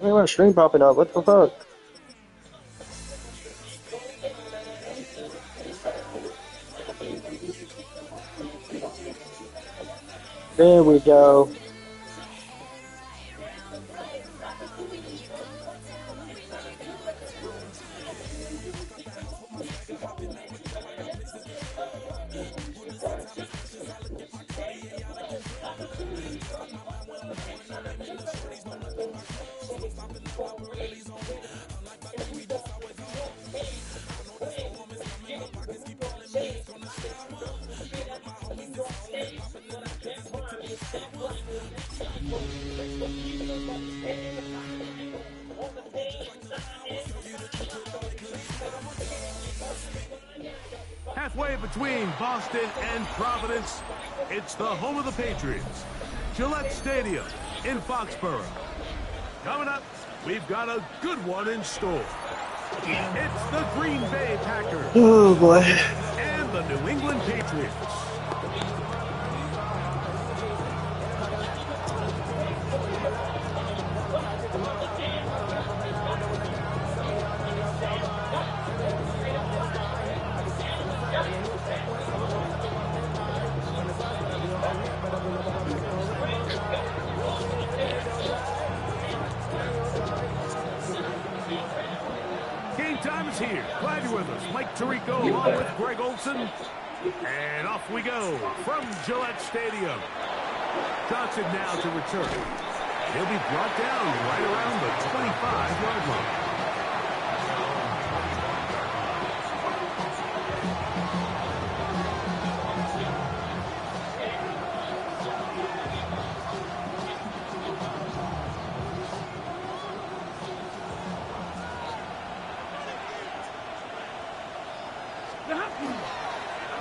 Wait, my stream popping up. What the fuck? There we go. Halfway between Boston and Providence, it's the home of the Patriots, Gillette Stadium in Foxborough. Coming up, we've got a good one in store. It's the Green Bay Packers. Oh boy. And the New England Patriots. Time is here. Glad you're with us. Mike Tirico along with Greg Olson. And off we go from Gillette Stadium. Johnson now to return. He'll be brought down right around the 25-yard line.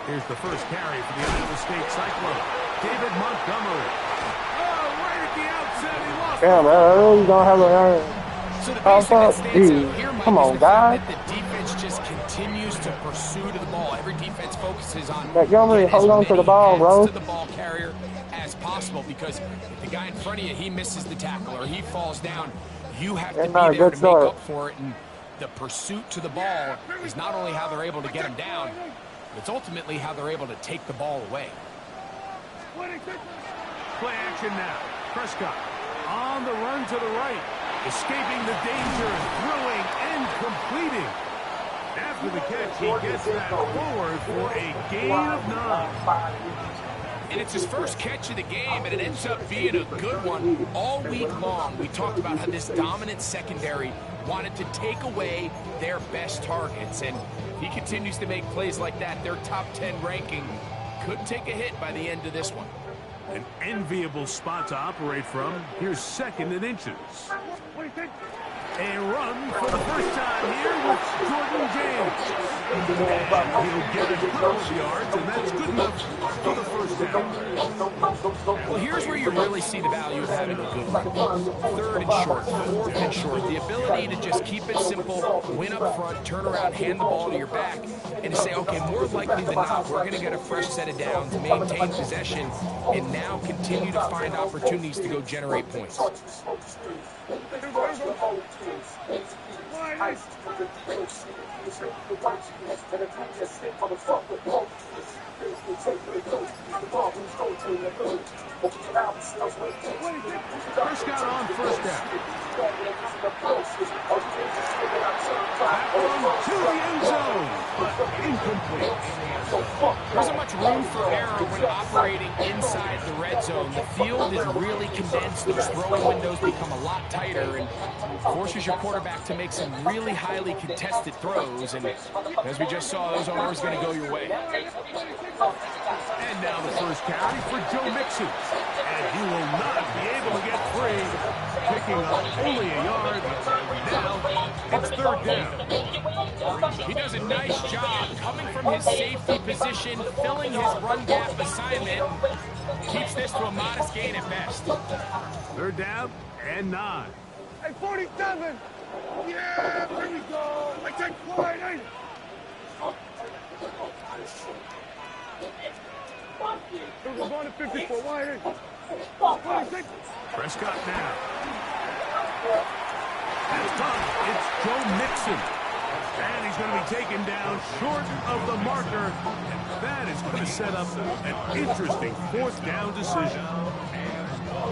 Here's the first carry for the Iowa State Cyclone. David Montgomery. Oh, right at the outset, he lost. Yeah, man, I really don't have a So the base that stands out here, Mike, come on, is the guys. fact that the defense just continues to pursue to the ball. Every defense focuses on Montgomery, getting as hold on to the many ball, hands bro. to the ball carrier as possible, because if the guy in front of you, he misses the tackle or he falls down, you have to be there to make up for it. And the pursuit to the ball is not only how they're able to get him down, it's ultimately how they're able to take the ball away. Play action now. Prescott on the run to the right, escaping the danger, throwing and completing. After the catch, he gets that forward for a gain of 9. And it's his first catch of the game, and it ends up being a good one. All week long, we talked about how this dominant secondary wanted to take away their best targets. And if he continues to make plays like that, their top 10 ranking could take a hit by the end of this one. An enviable spot to operate from. Here's second and inches. A run for the first time here with Jordan James. And he'll get a couple of yards, and that's good enough for the first down. Well, here's where you really see the value of having a good run. Third and short, fourth and short. The ability to just keep it simple, win up front, turn around, hand the ball to your back, and to say, okay, more likely than not, we're going to get a fresh set of downs, maintain possession, and now continue to find opportunities to go generate points. Prescott on first down. That one to the end zone, but incomplete. There isn't much room for error when operating inside the red zone. The field is really condensed. Those throwing windows become a lot tighter and forces your quarterback to make some really highly contested throws. And as we just saw, those aren't always going to go your way. And now the first carry for Joe Mixon. And he will not be able to get free. Picking up only a yard. Now it's third down. He does a nice job coming from his safety position, filling his run gap assignment. Keeps this to a modest gain at best. Third down and 9. Hey, 47! Yeah, there we go! I take wide, ain't it? We're going to 54, wide, ain't it? Prescott now. That's tough. It's Joe Mixon. And he's going to be taken down short of the marker. And that is going to set up an interesting fourth down decision.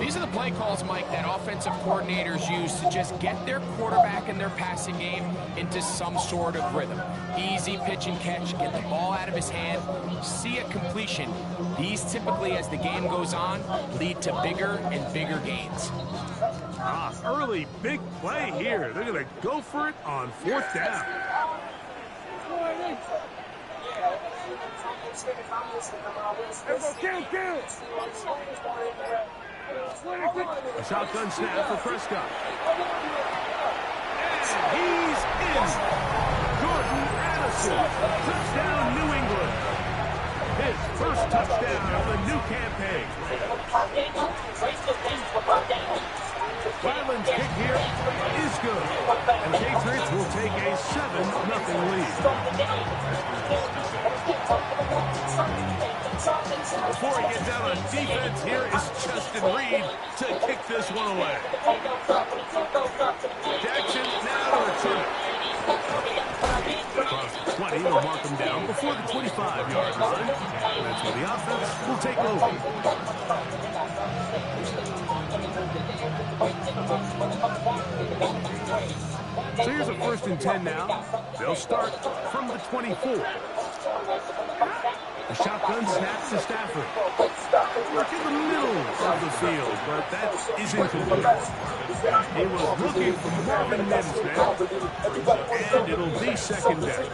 These are the play calls, Mike, that offensive coordinators use to just get their quarterback and their passing game into some sort of rhythm. Easy pitch and catch, get the ball out of his hand, see a completion. These typically, as the game goes on, lead to bigger and bigger gains. Early big play here. They're going to go for it on fourth down. Kill. A shotgun snap for Prescott. And he's in. Jordan Addison. Touchdown, New England. His first touchdown of the new campaign. Ryland's kick here is good. And the Patriots will take a 7-0 lead. Before he gets out on defense, here is Justin Reed to kick this one away. Jackson now to return it. Across the 20, they'll mark him down before the 25-yard line. That's where the offense will take over. So here's a 1st and 10 now. They'll start from the 24. The shotgun snap to Stafford. Look in the middle of the field, but that is incomplete. He was looking for Marvin Mims there, and it'll be 2nd down.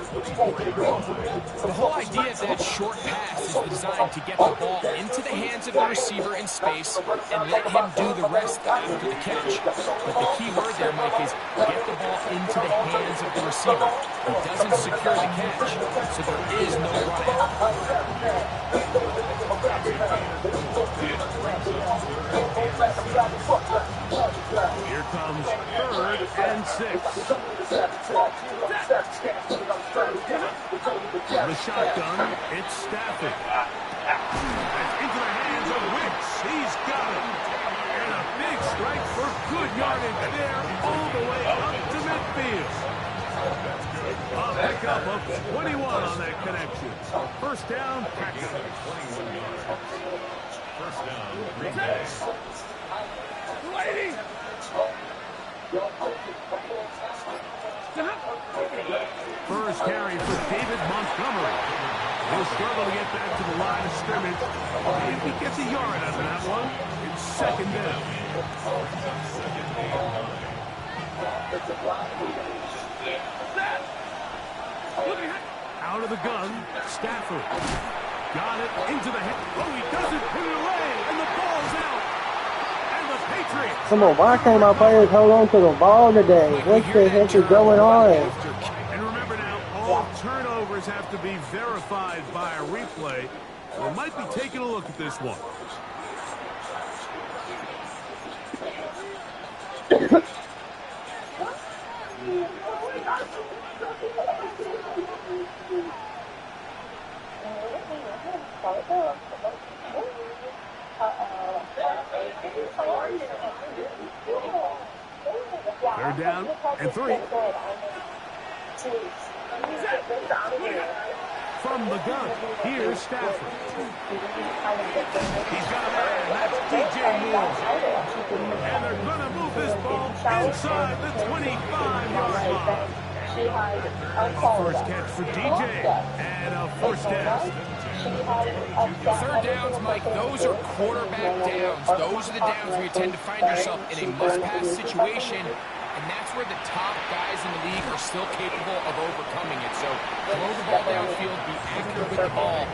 The whole idea of that short pass is designed to get the ball into the hands of the receiver in space and let him do the rest after the catch. But the key word there, Mike, is get the ball into the hands of the receiver. He doesn't secure the catch, so there is no run out. Here comes 3rd and 6. The shotgun, it's Stafford. That's into the hands of Wicks. He's got it. And a big strike for good yardage there all the way up to midfield. A pickup of 21 on that connection. 1st down, Packers. 1st down, Green Bay. Lady! First carry for David Montgomery. He'll struggle to get back to the line of scrimmage. If he gets a yard out of that one, it's 2nd down. Out of the gun, Stafford. Got it into the head. Oh, he doesn't put it away, and the ball's out. And the Patriots. Come on, why can't my players hold on to the ball today? What the heck is going on? And remember now, all turnovers have to be verified by a replay. We might be taking a look at this one. They're down and 3. From the gun, here's Stafford. He's got a man, that's DJ Moore. And they're going to move this ball inside the 25-yard line. A first catch for DJ, and a 1st down. 3rd downs, Mike, those are quarterback downs. Those are the downs where you tend to find yourself in a must-pass situation, and that's where the top guys in the league are still capable of overcoming it. So throw the ball downfield, be accurate with the ball.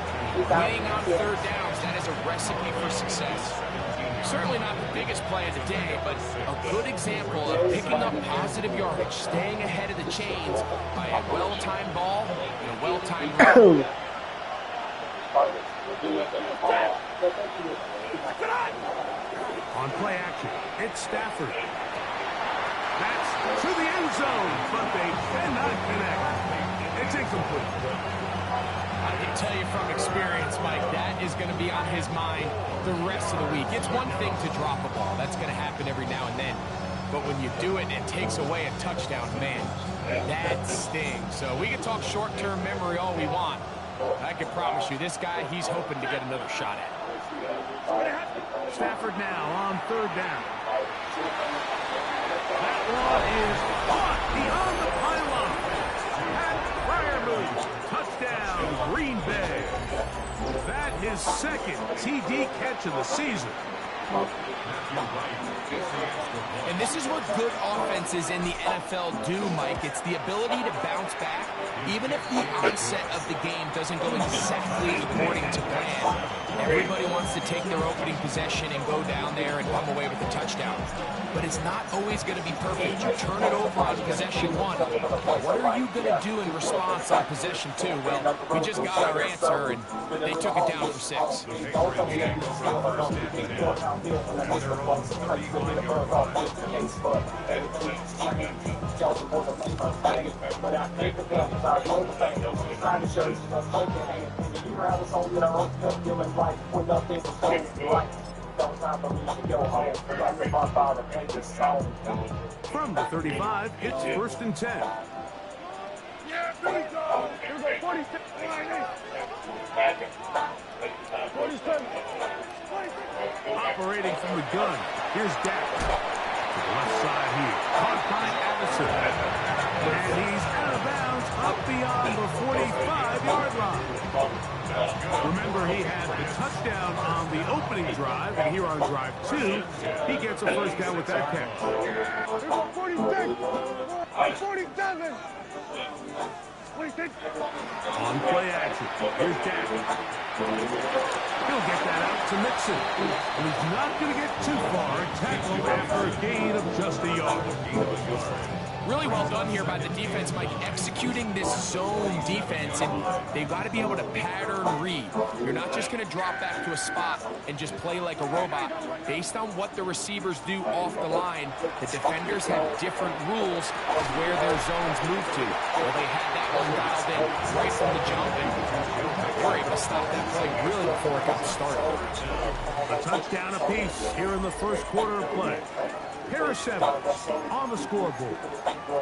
Winning on 3rd downs, that is a recipe for success. Certainly not the biggest play of the day, but a good example of picking up positive yardage, staying ahead of the chains by a well-timed ball and a well-timed run. On play action, it's Stafford. That's to the end zone, but they cannot connect. It's incomplete. I can tell you from experience, Mike, that is going to be on his mind the rest of the week. It's one thing to drop a ball. That's going to happen every now and then. but when you do it and it takes away a touchdown, man, that stings. So we can talk short-term memory all we want. I can promise you, this guy, he's hoping to get another shot at it. Stafford now on 3rd down. That one is caught beyond the pylon. Pat Fryermuth, touchdown, Green Bay. That his 2nd TD catch of the season. And this is what good offenses in the NFL do, Mike. It's the ability to bounce back, even if the onset of the game doesn't go exactly according to plan. Everybody wants to take their opening possession and go down there and come away with a touchdown. But it's not always going to be perfect. You turn it over on possession 1. What are you going to do in response on possession 2? Well, we just got our answer, and they took it down for 6. From the 35, it's 1st and 10. Yeah, here we go. Here we go. 46. 47. Operating from the gun, here's Dak. To the left side here, caught by Addison. And he's out of bounds up beyond the 45-yard line. Remember, he had the touchdown on the opening drive, and here on drive 2, he gets a 1st down with that catch. Here go 46. 47. 46. On play action, here's Dak. He'll get that out to Mixon. And he's not going to get too far. Tackled after a gain of just a yard. Really well done here by the defense, Mike, executing this zone defense, and they've got to be able to pattern read. You're not just going to drop back to a spot and just play like a robot. Based on what the receivers do off the line, the defenders have different rules of where their zones move to. Well, they had that one dialed in right from the jump, and we're able to stop that play really before it got started. A touchdown apiece here in the 1st quarter of play. Pair of 7 on the scoreboard.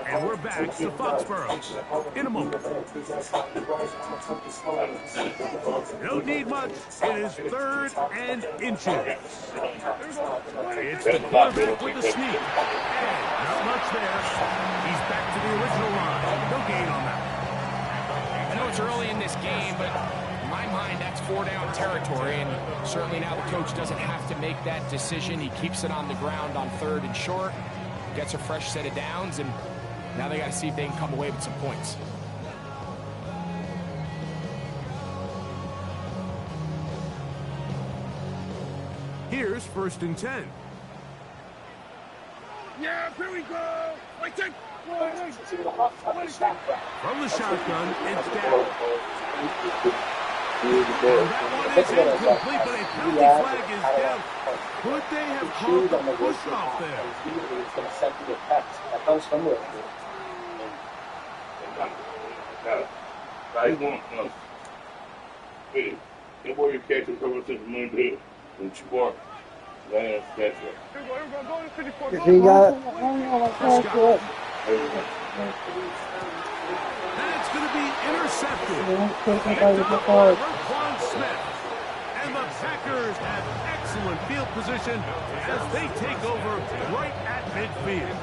And we're back to Foxborough in a moment. Don't need much. It is 3rd and inches. It's the quarterback with the sneak. And not much there. He's back to the original line. No gain on that. I know it's early in this game, but in my mind, that's 4-down territory, and certainly now the coach doesn't have to make that decision. He keeps it on the ground on 3rd and short, gets a fresh set of downs, and now they got to see if they can come away with some points. Here's 1st and 10. Yeah, here we go. Wait, take. From the shotgun, it's down. And that one is incomplete, but a penalty flag is down. Could they have called the push off there? I want the boy you catch him from the moon too. And spark. That's it. If he got That's going to be intercepted. Roquan Smith. And the Packers have excellent field position as they take over right at midfield.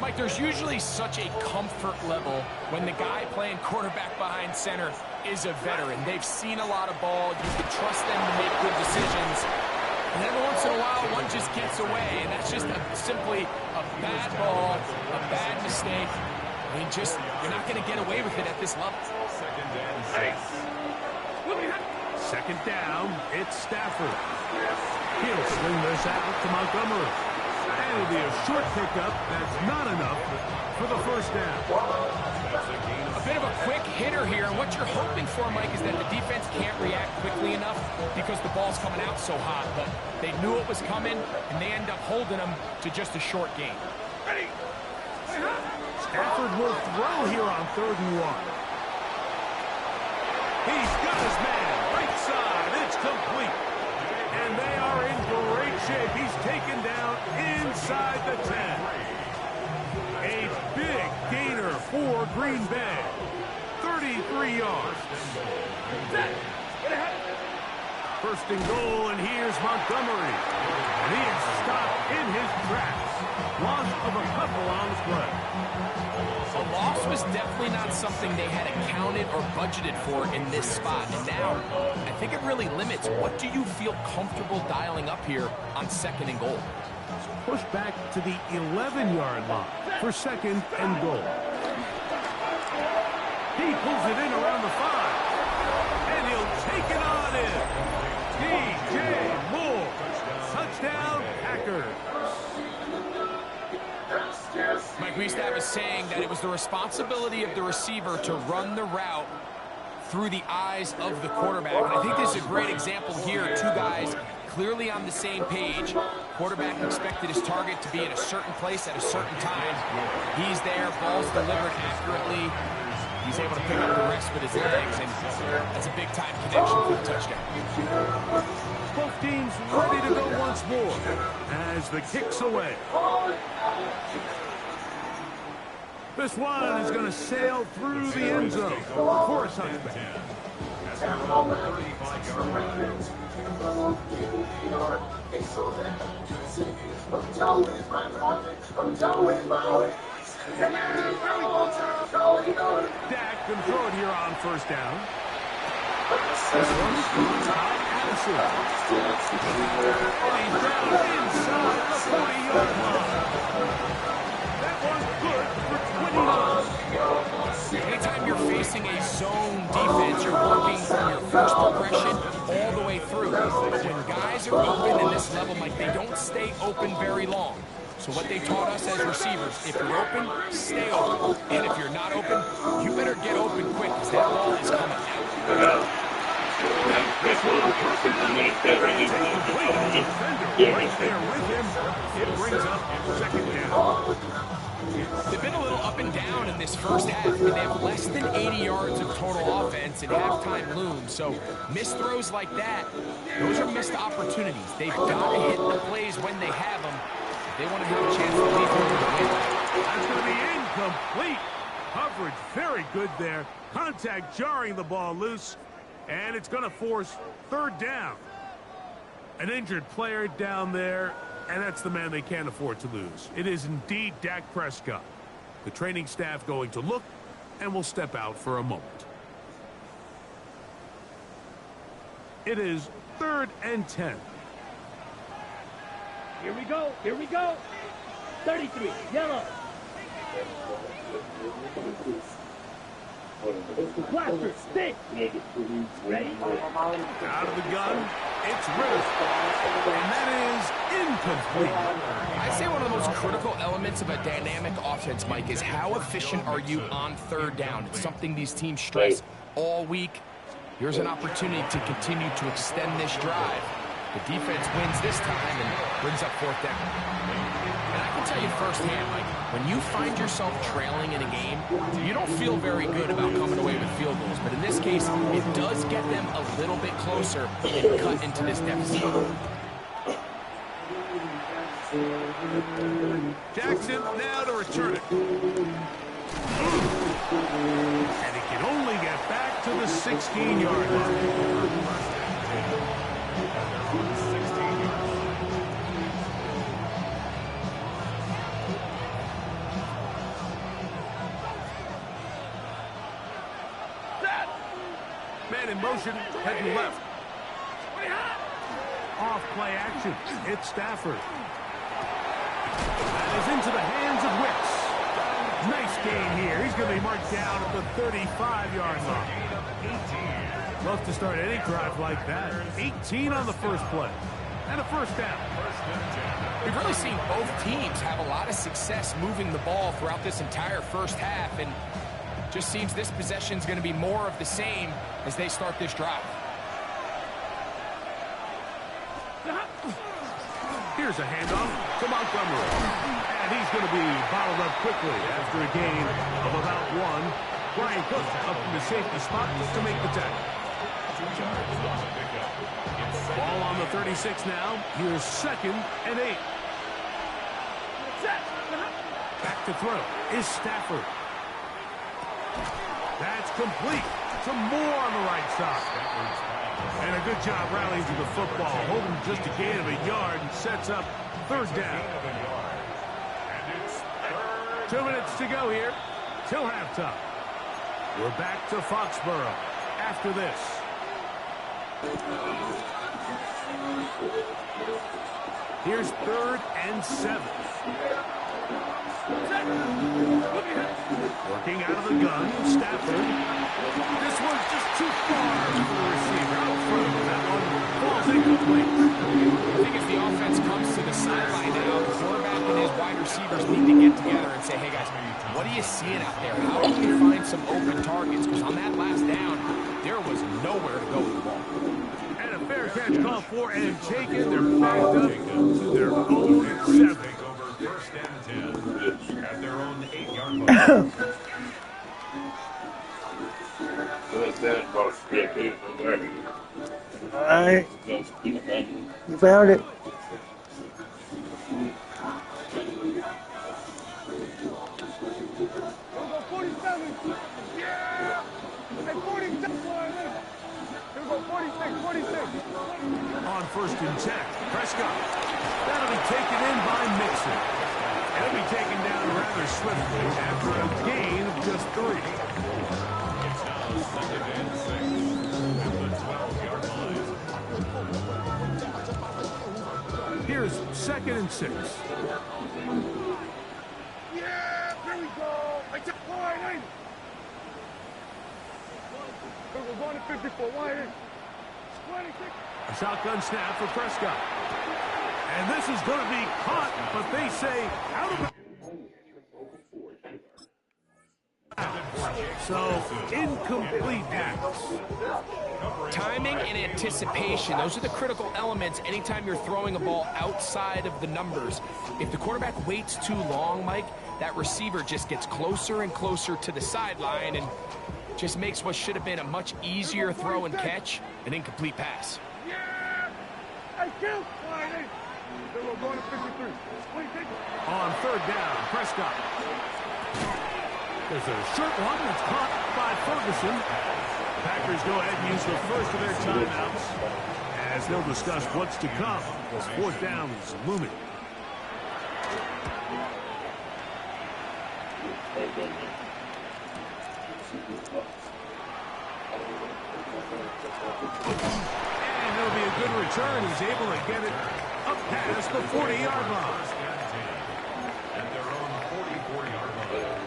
Mike, there's usually such a comfort level when the guy playing quarterback behind center is a veteran. They've seen a lot of ball. You can trust them to make good decisions. And every once in a while, one just gets away, and that's just simply a bad ball, a bad mistake. I mean, you're not going to get away with it at this level. Second down, it's Stafford. He'll sling this out to Montgomery. And it'll be a short pickup. That's not enough for the 1st down. A bit of a quick hitter here, and what you're hoping for, Mike, is that the defense can't react quickly enough because the ball's coming out so hot. But they knew it was coming, and they end up holding them to just a short gain. Stafford will throw here on 3rd and 1. He's got his man right side. It's complete. And they are in great shape. He's taken down inside the 10. A big gainer for Green Bay. 33 yards. First and goal, and here's Montgomery. And he is stopped in his tracks. Loss of a couple on the play. A loss was definitely not something they had accounted or budgeted for in this spot. And now, I think it really limits what do you feel comfortable dialing up here on second and goal. Push back to the 11-yard line for second and goal. He pulls it in around the 5. And he'll take it on in. DJ Moore. Touchdown, Packers. Mike Wiestab is saying that it was the responsibility of the receiver to run the route through the eyes of the quarterback. And I think this is a great example here. Two guys clearly on the same page. Quarterback expected his target to be in a certain place at a certain time. He's there, ball's delivered accurately. He's able to pick up the rest with his legs, and that's a big-time connection for the touchdown. Both teams ready to go once more as the kick's away. This one is going to sail through the end zone for a touchback. Dak can throw it here on first down. This one's by Addison. And he's down inside the 40-yard line. That one's good for 29. Anytime you're facing a zone defense, you're working from your first progression all the way through. But when guys are open in this level, Mike, they don't stay open very long. So what they taught us as receivers, if you're open, stay open. And if you're not open, you better get open quick because that ball is coming out. Right there with him. It brings up second down. They've been a little up and down in this first half. I mean, they have less than 80 yards of total offense and halftime looms. So missed throws like that, those are missed opportunities. They've got to hit the plays when they have them. They want to have a chance to lead them to the win. That's going to be incomplete. Coverage very good there. Contact jarring the ball loose. And it's going to force third down. An injured player down there, and that's the man they can't afford to lose. It is indeed Dak Prescott. The training staff going to look, and will step out for a moment. It is 3rd and 10. Here we go. Here we go. 33. Yellow. Blaster. Stick. Ready? Out of the gun. It's Ritter. And that is incomplete. I say one of the most critical elements of a dynamic offense, Mike, is how efficient are you on third down. It's something these teams stress all week. Here's an opportunity to continue to extend this drive. The defense wins this time and brings up fourth down. And I can tell you firsthand, Mike, when you find yourself trailing in a game, you don't feel very good about coming away with field goals. But in this case, it does get them a little bit closer and cut into this deficit. Jackson now to return it. And he can only get back to the 16-yard line. Man in motion, heading left. Off play action. It's Stafford. That is into the hands of Wicks. Nice gain here. He's going to be marked down at the 35-yard line. Love to start any drive like that. 18 on the first play. And a first down. We've really seen both teams have a lot of success moving the ball throughout this entire first half, and just seems this possession is going to be more of the same as they start this drive. Here's a handoff to Montgomery. And he's going to be bottled up quickly after a gain of about 1. Brian Cook up in the safety spot to make the tackle. Ball on the 36 now. Here's 2nd and 8. Back to throw is Stafford. That's complete. Some more on the right side. And a good job rallying to the football. Holding just a gain of a yard and sets up 3rd down. 2 minutes to go here till halftime. We're back to Foxborough after this. Here's 3rd and 7. Working out of the gun, Stafford. This one's just too far for the receiver. Out front of that one. Falls incomplete. I think if the offense comes to the sideline now, the quarterback and his wide receivers need to get together and say, hey guys, what are you seeing out there? How can we find some open targets? Because on that last down, there was nowhere to go with the ball. And a fair catch called for and taken. They're backed up to their own 7. First and 10 at their own 8-yard line. All right. You found it. Go 47. Yeah. And 46. Here we go 46, 46. On 1st and 10, Prescott. That'll be taken in by Mixon. And it'll be taken down rather swiftly after a gain of just 3. It's now 2nd and 6 at the 12-yard line. Here's 2nd and 6. Yeah, here we go. I took wide in. We're going to 54 wide in. 26. A shotgun snap for Prescott. And this is going to be caught, but they say out of bounds. So, incomplete pass. Timing and anticipation, those are the critical elements anytime you're throwing a ball outside of the numbers. If the quarterback waits too long, Mike, that receiver just gets closer and closer to the sideline and just makes what should have been a much easier throw and catch an incomplete pass. Yeah. I killed wide in. Then we're going to 53. 26. On 3rd down, Prescott. There's a short one that's caught by Ferguson. Packers go ahead and use the first of their timeouts as they'll discuss what's to come. This 4th down is looming. And it'll be a good return. He's able to get it up past the 40-yard line. At their own 44-yard line.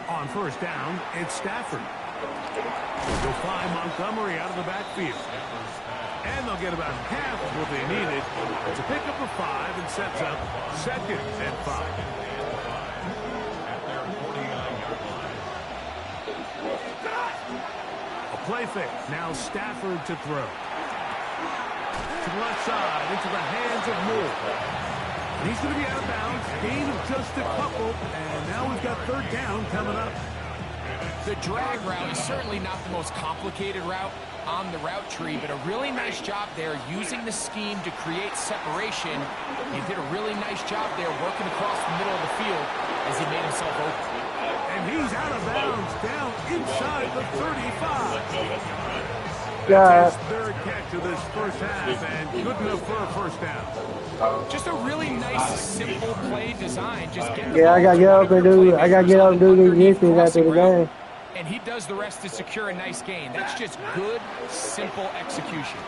On 1st down, it's Stafford. They'll find Montgomery out of the backfield. And they'll get about half of what they needed. It's a pickup of 5 and sets up 2nd and 5. At their 49-yard line. A play fake. Now Stafford to throw. To the left side, into the hands of Moore. He's going to be out of bounds. Gain of just a couple. And now we've got 3rd down coming up. The drag route is certainly not the most complicated route on the route tree, but a really nice job there using the scheme to create separation. He did a really nice job there working across the middle of the field as he made himself open. And he's out of bounds down inside the 35. Yeah. His 3rd catch of this 1st half and good enough for a 1st down. Just a really nice, simple play design. Just get the Yeah, I ball gotta to get one up of your and do. I playmakers gotta get up and do these underneath missions after the crossing route, game. and he does the rest to secure a nice gain. That's just good, simple execution.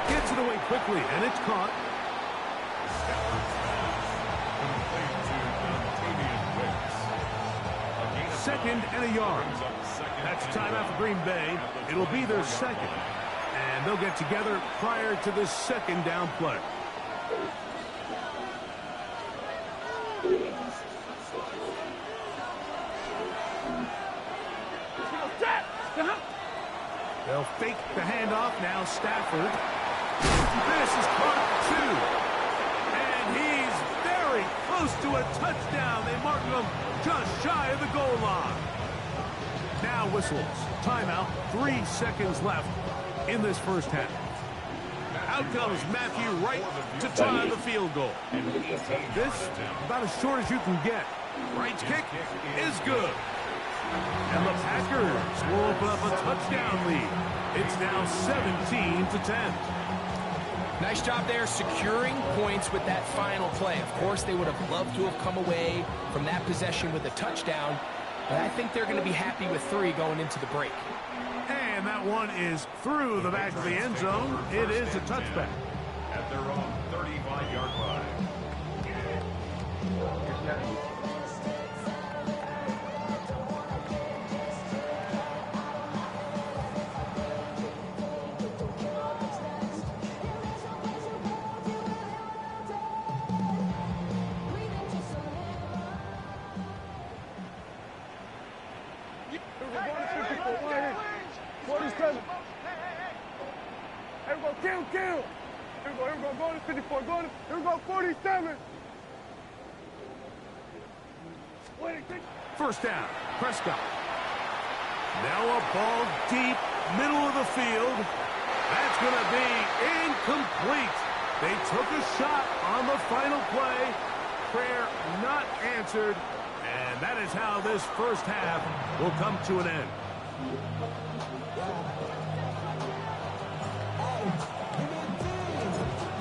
Gets it away quickly, and it's caught. Second and a yard. That's a timeout for Green Bay. It'll be their 2nd. And they'll get together prior to this 2nd down play. They'll fake the handoff. Now Stafford. This is caught 2. And he's very close to a touchdown. They mark him just shy of the goal line. Now whistles. Timeout. 3 seconds left in this first half. Out comes Matthew Wright to try the field goal. This about as short as you can get. Wright's kick is good. And the Packers will open up a touchdown lead. It's now 17-10. Nice job there securing points with that final play. Of course, they would have loved to have come away from that possession with a touchdown, but I think they're going to be happy with 3 going into the break. And that one is through the back of the end zone. It is a touchback. At their own 35-yard line. Kill. Here we go, go to 54, here we go, 47. First down, Prescott. Now a ball deep, middle of the field. That's going to be incomplete. They took a shot on the final play. Prayer not answered. And that is how this first half will come to an end.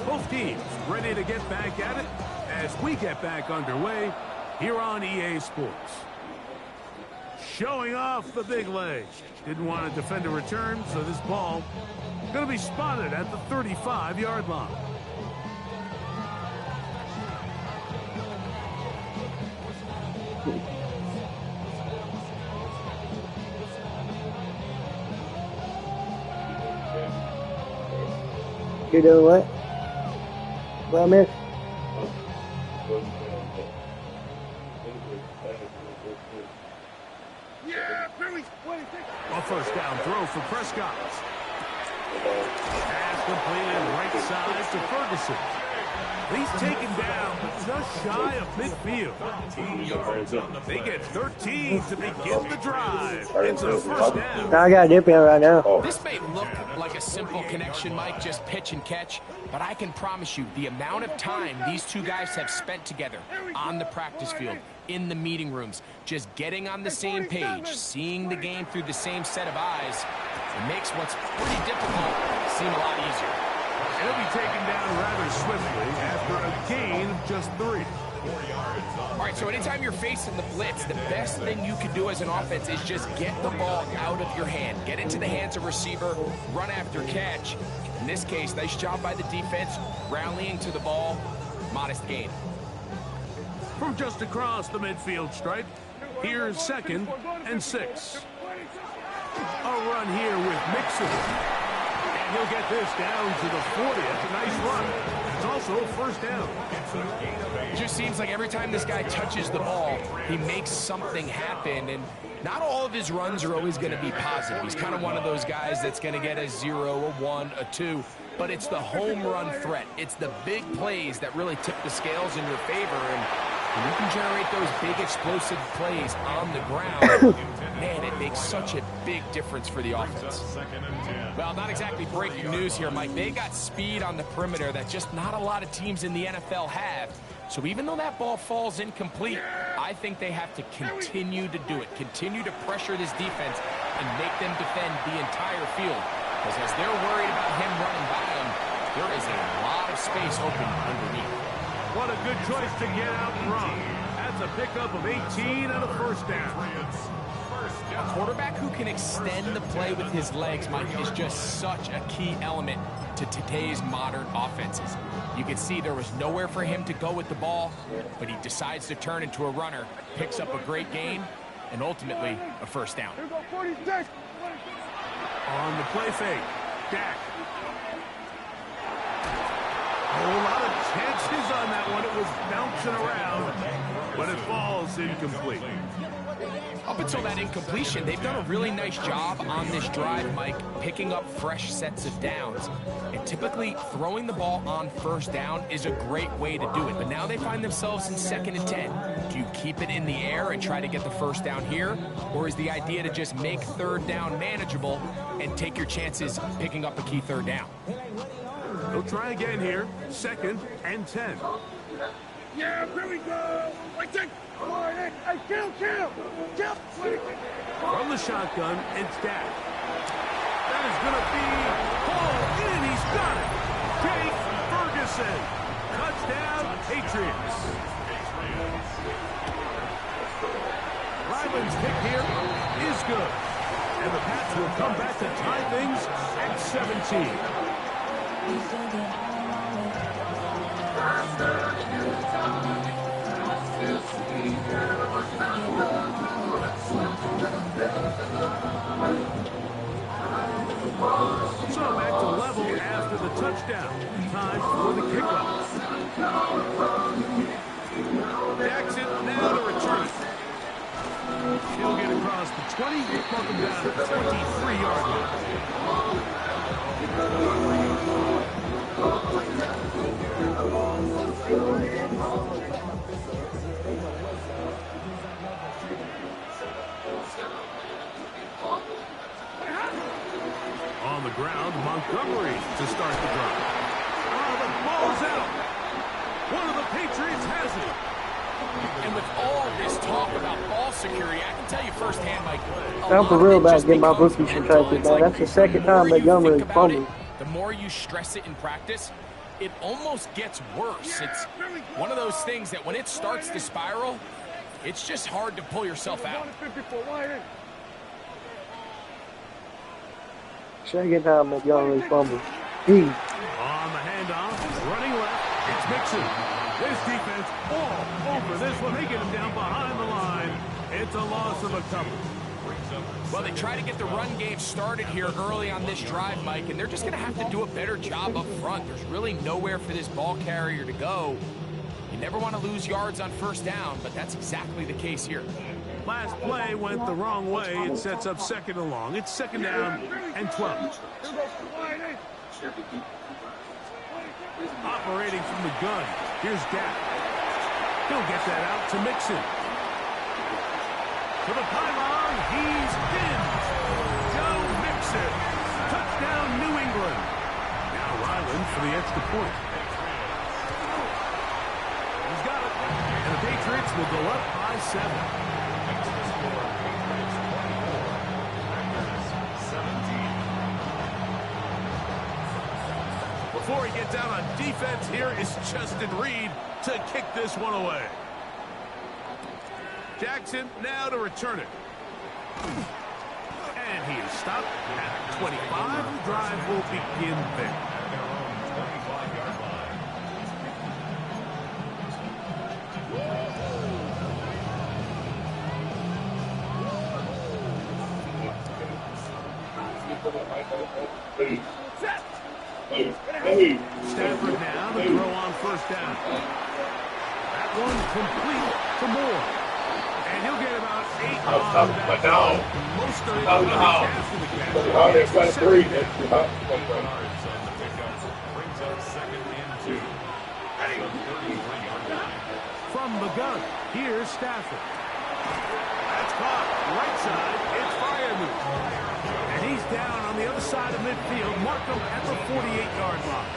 Both teams ready to get back at it as we get back underway here on EA Sports. Showing off the big leg. Didn't want to defend a return, so this ball going to be spotted at the 35-yard line. You doing what? Well, miss. A first down throw for Prescott. Pass completed right side to Ferguson. He's taken down, but just shy of midfield. They get 13 to begin the drive. It's a first down. I got a dip in right now. This may look like a simple connection, Mike, just pitch and catch, but I can promise you the amount of time these two guys have spent together on the practice field, in the meeting rooms, just getting on the same page, seeing the game through the same set of eyes, it makes what's pretty difficult seem a lot easier. He'll be taken down rather swiftly after a gain of just 3. All right, so anytime you're facing the blitz, the best thing you can do as an offense is just get the ball out of your hand. Get into the hands of receiver, run after catch. In this case, nice job by the defense, rallying to the ball, modest gain. From just across the midfield stripe, here's 2nd and 6. A run here with Mixon. And he'll get this down to the 40. That's a nice run. It's also a first down. It just seems like every time this guy touches the ball, he makes something happen. And not all of his runs are always going to be positive. He's kind of one of those guys that's going to get a 0, a 1, a 2. But it's the home run threat. It's the big plays that really tip the scales in your favor. And when you can generate those big explosive plays on the ground, man, it makes such a big difference for the offense. Well, not exactly breaking news here, Mike. They got speed on the perimeter that just not a lot of teams in the NFL have. So even though that ball falls incomplete, I think they have to continue to do it, continue to pressure this defense and make them defend the entire field. Because as they're worried about him running by them, there is a lot of space open underneath. What a good choice to get out and run. That's a pickup of 18 and a first down. A quarterback who can extend the play with his legs, Mike, is just such a key element to today's modern offenses. You can see there was nowhere for him to go with the ball, but he decides to turn into a runner, picks up a great gain, and ultimately a first down. On the play fake, Dak. A whole lot of chances on that one. It was bouncing around, but it falls It's incomplete. Up until that incompletion, they've done a really nice job on this drive, Mike, picking up fresh sets of downs. And typically, throwing the ball on first down is a great way to do it. But now they find themselves in 2nd and 10. Do you keep it in the air and try to get the first down here? Or is the idea to just make 3rd down manageable and take your chances picking up a key 3rd down? They'll try again here. 2nd and 10. Yeah, here we go. Like that. Come on, hey, kill. From the shotgun, it's Dak. That is going to be hauled in. He's got it. Jake Ferguson. Touchdown, Patriots. Ryland's kick here is good. And the Pats will come back to tie things at 17. So back to level after the touchdown. Time for the kickoff. Jackson now to return it. He'll get across the 20, welcome down to the 23-yard line. On the ground, Montgomery to start the drive. Oh, the ball's out. One of the Patriots has it. And with all this talk about ball security, I can tell you firsthand, Mike, I'm for real about getting my rookies from tracking, man. That's the 2nd time Montgomery fumbled. The more you stress it in practice, it almost gets worse. It's one of those things that when it starts to spiral, it's just hard to pull yourself out. 2nd time Montgomery fumbled. On the handoff, running left, it's Mixon. This defense all over this one. They get him down behind the line. It's a loss of a couple. Well, they try to get the run game started here early on this drive, Mike, and they're just going to have to do a better job up front. There's really nowhere for this ball carrier to go. You never want to lose yards on first down, but that's exactly the case here. Last play went the wrong way. It sets up 2nd and long. It's 2nd down and 12. Operating from the gun. Here's Dak. He'll get that out to Mixon. To the pylon, he's pinned. Joe Mixon. Touchdown, New England. Now Ryland for the extra point. He's got it. And the Patriots will go up by 7. Before he gets out on defense, here is Justin Reed to kick this one away. Jackson now to return it. And he is stopped at 25. The drive will begin there. Stafford now to throw on first down. That one complete to Moore. And he'll get about 8 on that. Most of it on the catch to the catch. From the gun, here's Stafford. That's caught. Right side, it's Firemouth. And he's down on the other side of midfield. Mark him at the 48-yard line.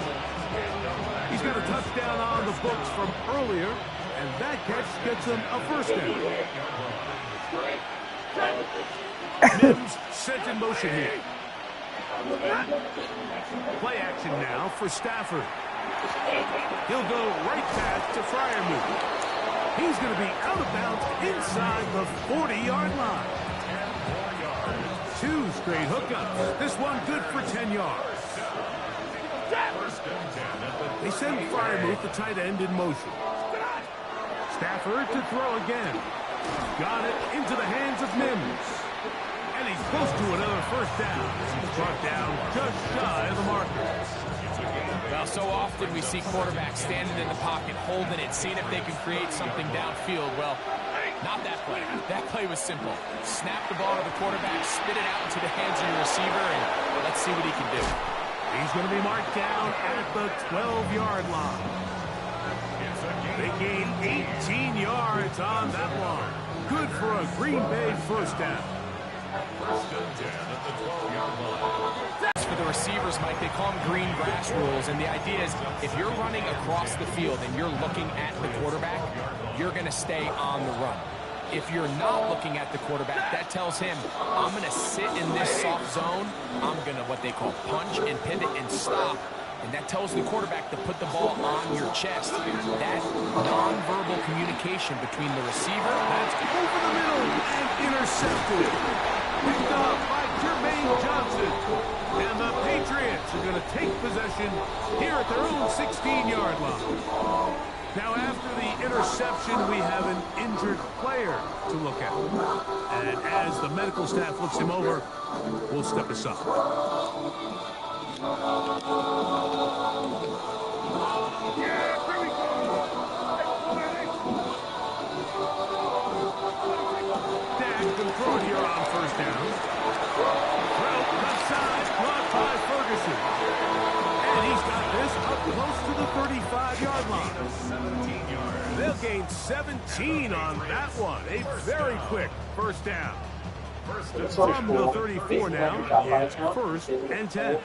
He's got a touchdown on the books from earlier, and that catch gets him a first down. Mims sent in motion here. Play action now for Stafford. He'll go right back to Firemouth. He's going to be out of bounds inside the 40-yard line. 2 straight hookups. This one good for 10 yards. They send Firemouth, the tight end, in motion. Stafford to throw again. Got it into the hands of Mims. And he's close to another first down. He's brought down just shy of the marker. Well, so often we see quarterbacks standing in the pocket, holding it, seeing if they can create something downfield. Well, Not that play. That play was simple. Snap the ball to the quarterback, spit it out into the hands of your receiver, and let's see what he can do. He's going to be marked down at the 12-yard line. They gain 18 yards on that one. Good for a Green Bay first down. First and 10 at the 12-yard line. For the receivers, Mike, they call them green grass rules, and the idea is if you're running across the field and you're looking at the quarterback, you're going to stay on the run. If you're not looking at the quarterback, that tells him, I'm going to sit in this soft zone, I'm going to what they call punch and pivot and stop, and that tells the quarterback to put the ball on your chest. That nonverbal communication between the receiver, That's over the middle and intercepted. Picked up by Jermaine Johnson. And the Patriots are going to take possession here at their own 16-yard line. Now, after the interception, we have an injured player to look at. And as the medical staff looks him over, we'll step aside. Dak can throw it here on first down. Left side, blocked by Ferguson. And he's got this up close to the 35-yard line. 17 yards. They'll gain 17 on that one. A very quick first down. From the 34 now, it's first and 10.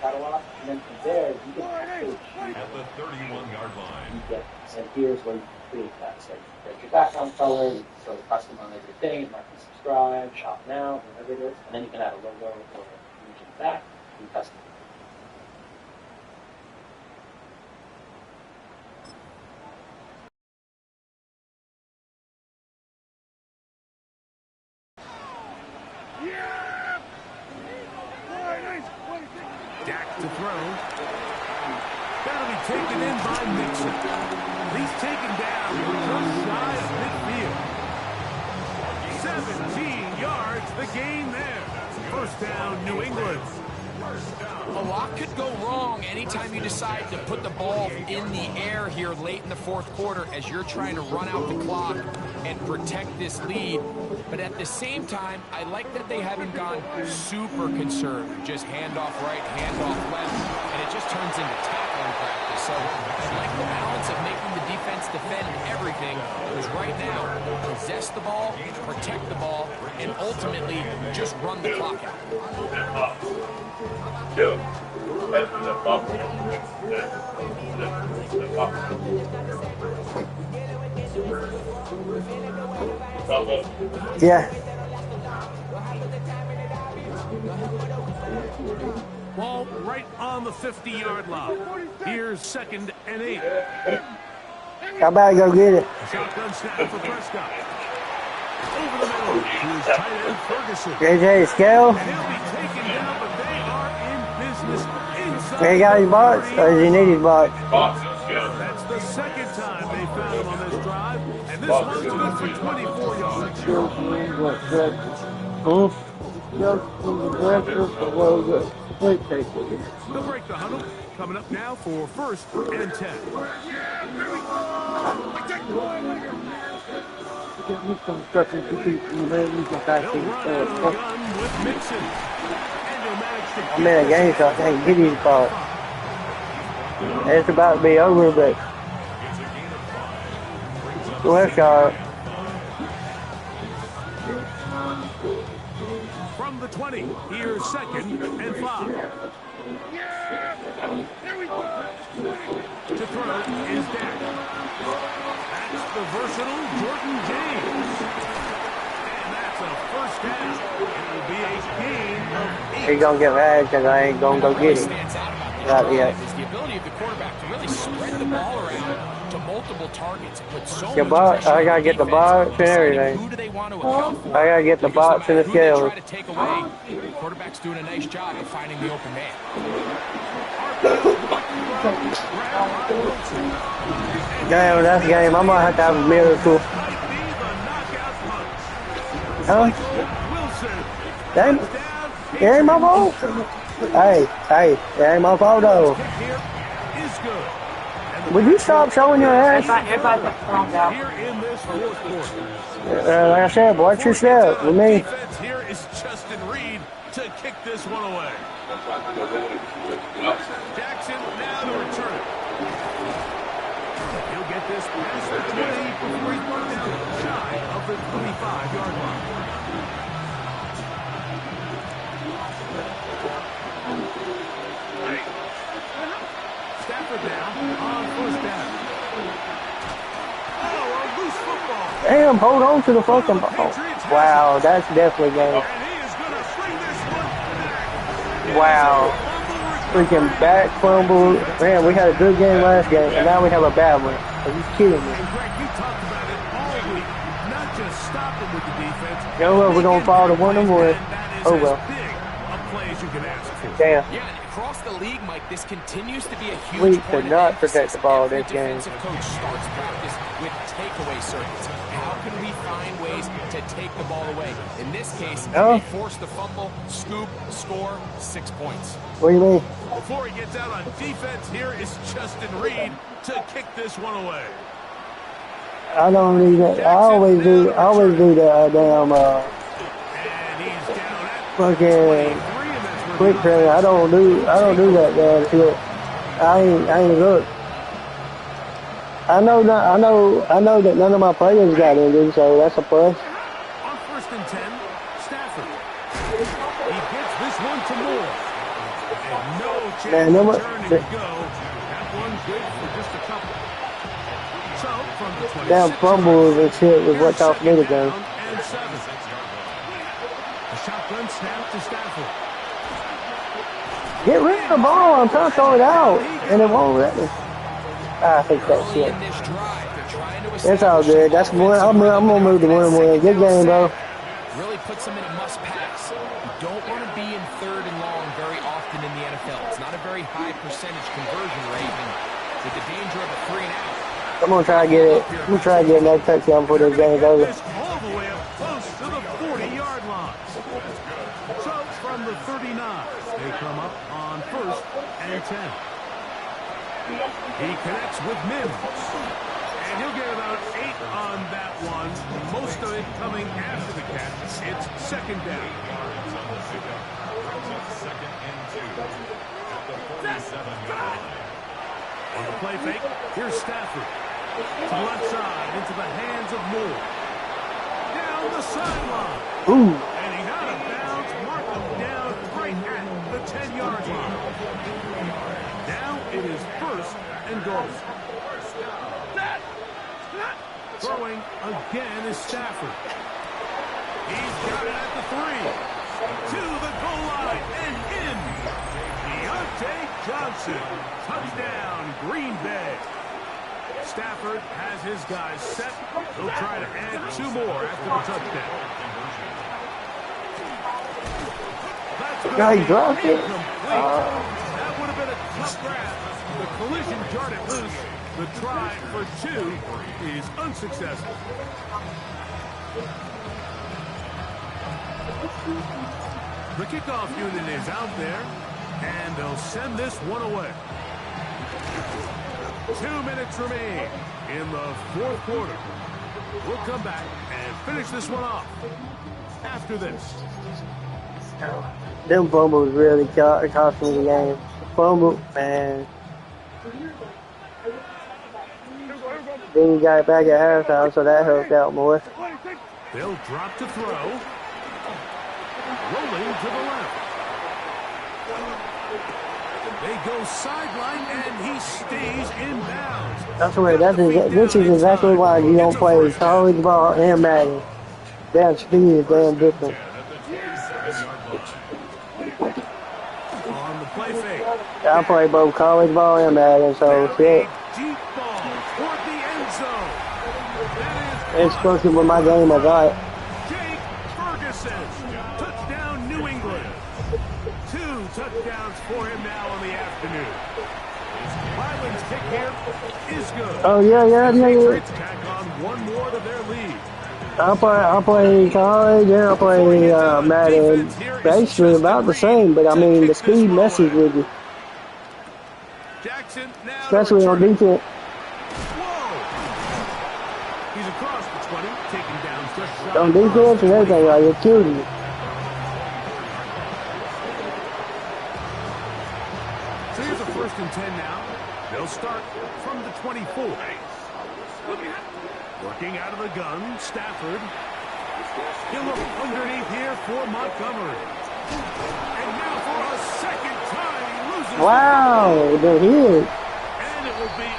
And then from there, you can At the 31-yard line. and here's where you create that. So you create your background color, you throw the custom on everything, you mark and subscribe, shop now, whatever it is. And then you can add a logo or image in the back and custom. Dak to throw. That'll be taken in by Mixon. He's taken down just shy of midfield. 17 yards, the gain there. First down, New England. a lot could go wrong anytime you decide to put the ball in the air here late in the fourth quarter as you're trying to run out the clock and protect this lead. But at the same time, I like that they haven't gone super conservative. Just handoff right, handoff left, and it just turns into tackling practice. So I like the balance of making the defense defend everything, because right now, possess the ball, protect the ball, and ultimately just run the clock out. Yeah. Ball right on the 50-yard line. Here's 2nd and 8. How about go get it? Shotgun snap for Prescott. Over the middle. Here's tight end Ferguson. JJ Scale. And he'll be taken down, but they are in business inside. He got his box, or does he need his box? That's the second time they found him on this drive, and this one's good for 24 yards. They'll break the huddle. Coming up now for 1st and 10. They'll run out of the gun with Mixon. And they'll manage to I'm in a game, so I can't get his box. It's about to be over, but Westshire. from the 20. Here's 2nd and 5. To throw is Dak. That's the versatile Jordan James. And that's a first down. It'll be a gain of 8. He's gonna get mad because I ain't gonna go get him. Stands out about this Not drive yet. is the ability of the quarterback to really spread the ball around to multiple targets and put so The much box, pressure I on gotta the get the defense, box and deciding everything. Who do they want to account for? I gotta get the Because no box and the matter who they scales. try to take away, the quarterback's doing a nice job of finding the open man. Damn, that's the game. I might have to have a miracle. Huh? Damn. It ain't my fault. Hey, it ain't my fault though. Kick here is good. And Would you stop showing your ass? Everybody calm down. Here in this fourth quarter. Like I said, watch your step with me. Defense here is Justin Reed to kick this one away. Jackson now to return it. He'll get this past the 20 before he's brought down shy of the 25-yard line. Stafford now on first down. Oh, a loose football. Damn, hold on to the fucking ball. Wow, that's definitely game. And he is going to bring this one back. Wow. Freaking back fumble. Man, we had a good game last game, and now we have a bad one. Are you kidding me? And Greg, you talked about it all week. Not just stopping with the defense. No, well, we're going to fall to 1-1. Oh, well. Big a play as you can ask for. Damn. Yeah, and across the league, Mike, this continues to be a huge We point could of not emphasis. protect the ball Every this game. defensive coach starts practice with takeaway circuits. How can we find ways to take the ball away? In this case, Oh. they force the fumble, scoop, score, 6 points. What do you mean? Before he gets out on defense, here is Justin Reed to kick this one away. I don't need that. I always do the damn And he's down at fucking 23, and that's where quick the training. I don't do that damn shit. I ain't look. I know that none of my players got injured, so that's a plus. on first and 10, Stafford. He gets this one to Moore. And no chance Man, to no turn more- and go. That one's good for just a couple. So, from the 26, Damn fumbles and shit was what cost me the game. down and 7. A shotgun snap to Stafford. Get rid of the ball. I'm trying to throw it out, and it won't let me. I hate that Early shit. in this drive, they're trying to It's all establish good. That's one. I'm gonna move to 1-1. Good game, bro. Really puts them in a must pass. You don't want to be in third and long very often in the NFL. It's not a very high percentage conversion rate, and with the danger of a 3 and out. I'm gonna try to get it. I'm gonna try to get another touchdown before this game's over. This all the way up close to the 40-yard line. So, from the 39, they come up on first and 10. He connects with Mims. And he'll get about 8 on that one. Most of it coming after the catch. It's second down. On the play fake, here's Stafford. To the left side, into the hands of Moore. Down the sideline. Ooh. And he's out of bounds. Mark him down right at the 10-yard line. Now it is first and goal. Throwing again is Stafford. He's got it at the 3. To the goal line and in. Deontay Johnson. Touchdown, Green Bay. Stafford has his guys set. He'll try to add 2 more after the touchdown. That's going Yeah, to he be dropped it. incomplete. That would have been a tough grab. The collision jarred it loose. The try for 2 is unsuccessful. The kickoff unit is out there, and they'll send this one away. 2 minutes remain in the fourth quarter. We'll come back and finish this one off after this. Them fumbles really cost me the game. Fumble, man. Then you got it back at halftime, so that helped out more. They'll drop to throw. Rolling to the left. They go sideline, and he stays in bounds. That's right. This is exactly why you don't play college ball and Madden. That speed is damn different. On the play fake. I play both college ball and Madden, so shit. Deep ball toward the end zone. That It's cooking with my game I got. is Jake Ferguson. Touchdown, New England. 2 touchdowns for him now in the afternoon. Ryland's kick here is good. Oh yeah. Patriots tack on 1 more to their lead. I play college and I play Madden. Basically about the same, but I mean the speed messes with you, Jackson now especially on defense. He's across the 20, taken down just shy. On defense and everything, like, it killed you. So here's a 1st and 10 now. They'll start from the 24. Working out of the gun, Stafford. He'll look underneath here for Montgomery. And now for a 2nd time, he loses. Wow, they're here. And it will be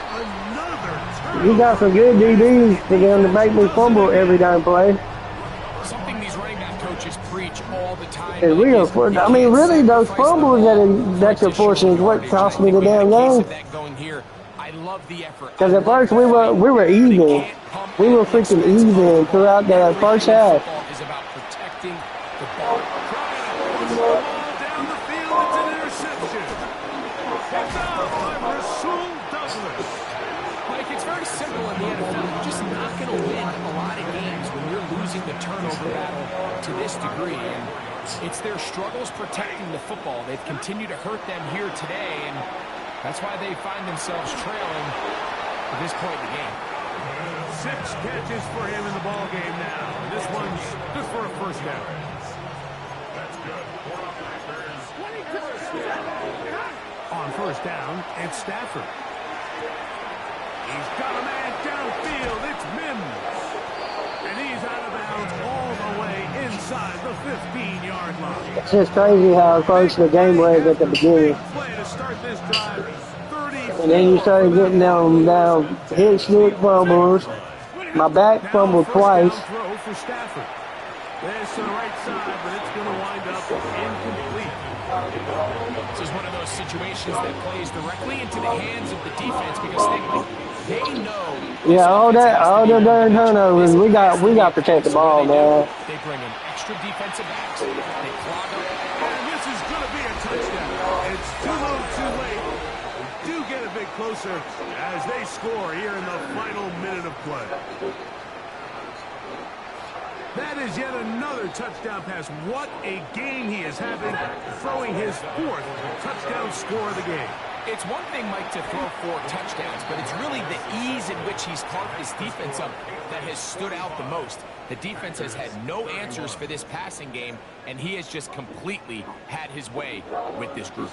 another turn. You got some good DBs for them to make me fumble every damn play. Something these running back coaches preach all the time. It's real. I mean, really, those fumbles that you're forcing is what cost me the damn game. I love the effort. Because at first we were even. We were freaking even throughout the first half. Is about protecting the ball. Down the field, it's an interception. Picked off by Rasul Douglas. Mike, it's very simple in the NFL. You're just not going to win a lot of games when you're losing the turnover battle to this degree. And it's their struggles protecting the football. They've continued to hurt them here today, and that's why they find themselves trailing at this point in the game. 6 catches for him in the ball game now. This one's good for a 1st down. That's good. On 1st down, it's Stafford. He's got a man downfield. It's Mims. And he's out of bounds all the way inside the 15-yard line. It's just crazy how close the game was at the beginning. Play to start this drive. 30. And then you started getting down hit stick fumbles. My back fumbled twice. Throw for Stafford. There's to the right side, but it's going to wind up incomplete. This is one of those situations that plays directly into the hands of the defense because they know. Yeah, all the darn turnovers. We got to protect the ball, man. They bring in extra defensive backs. They clog up. And this is going to be a touchdown. It's too little, too late. We do get a bit closer as they score here in the final minute of play. That is yet another touchdown pass. What a game he is having, throwing his 4th touchdown score of the game. It's one thing, Mike, to throw 4 touchdowns, but it's really the ease in which he's carved his defense up that has stood out the most. The defense has had no answers for this passing game, and he has just completely had his way with this group.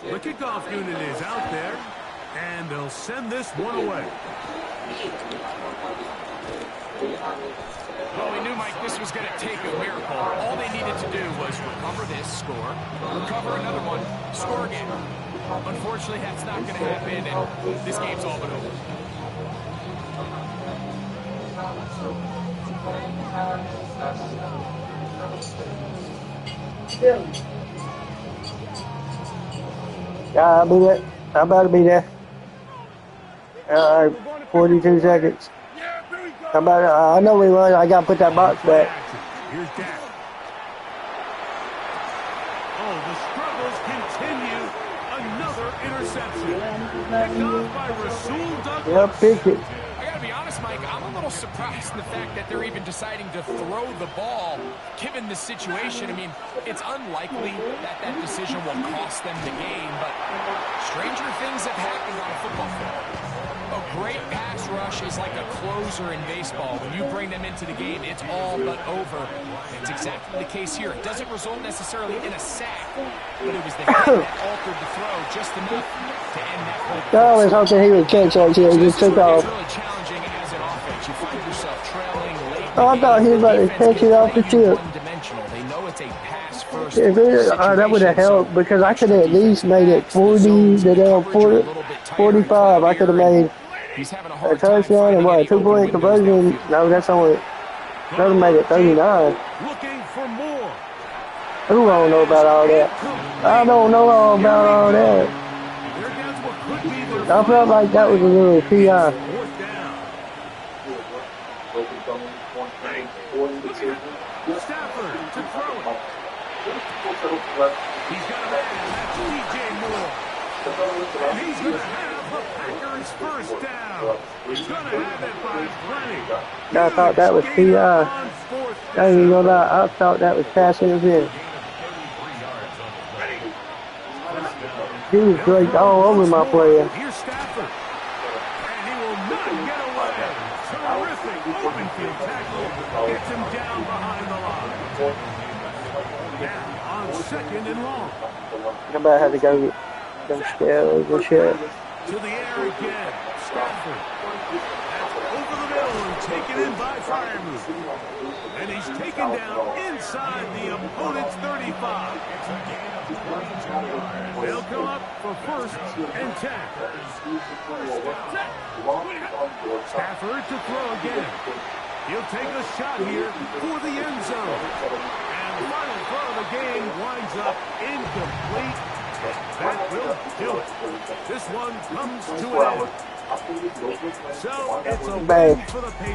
The kickoff unit is out there, and they'll send this one away. Well, we knew, Mike, this was going to take a miracle. All they needed to do was recover this, score, recover another one, score again. Unfortunately, that's not going to happen, and this game's all but over. Yeah, I'll be there. I'm about to be there. 42 seconds. I know we won. I got to put that box back. Here's Dak. Oh, the struggles continue. Another interception. Picked off by Rasul Douglas. Yep, pick it. I got to be honest, Mike, I'm a little surprised in the fact that they're even deciding to throw the ball, given the situation. I mean, it's unlikely that that decision will cost them the game, but stranger things have happened on a football field. A great pass rush is like a closer in baseball. When you bring them into the game, it's all but over. It's exactly the case here. It doesn't result necessarily in a sack, but it was the hit that altered the throw just enough to end that play. I was hoping he would catch that shit. He just took off. It's really challenging as an offense. You find yourself trailing late. Oh, I thought he was about to catch it off the tip. One-dimensional. They know it's a pass-first If it, that would have helped because I could have at least made it 40 to down 40, 45. I could have made a touchdown and what, a 2-point conversion. No, that's only, that would have made it 39. Looking for more. Who don't know about all that? I don't know all about all that. I felt like that was a little PI. Stafford to throw it. He's got a man, that's DJ Moore. And he's going to have the Packers first down. He's going to have it by plenty. I thought that was PI. I ain't even gonna lie, I thought that was pass interference. He was great all over my player. Here's Stafford. And he will not get away. Terrific open field tackle. Gets him down behind the line. Now on 2nd and long. I about had to go scales and shit. To the air again. Stafford. That's over the middle and taken in by Freiermuth. And he's taken down inside the opponent's 35. They'll come up for 1st and 10. Stafford to throw again. He'll take a shot here for the end zone. And the final throw of the game winds up incomplete. That will do it. This one comes to an end. So it's a win for the Patriots.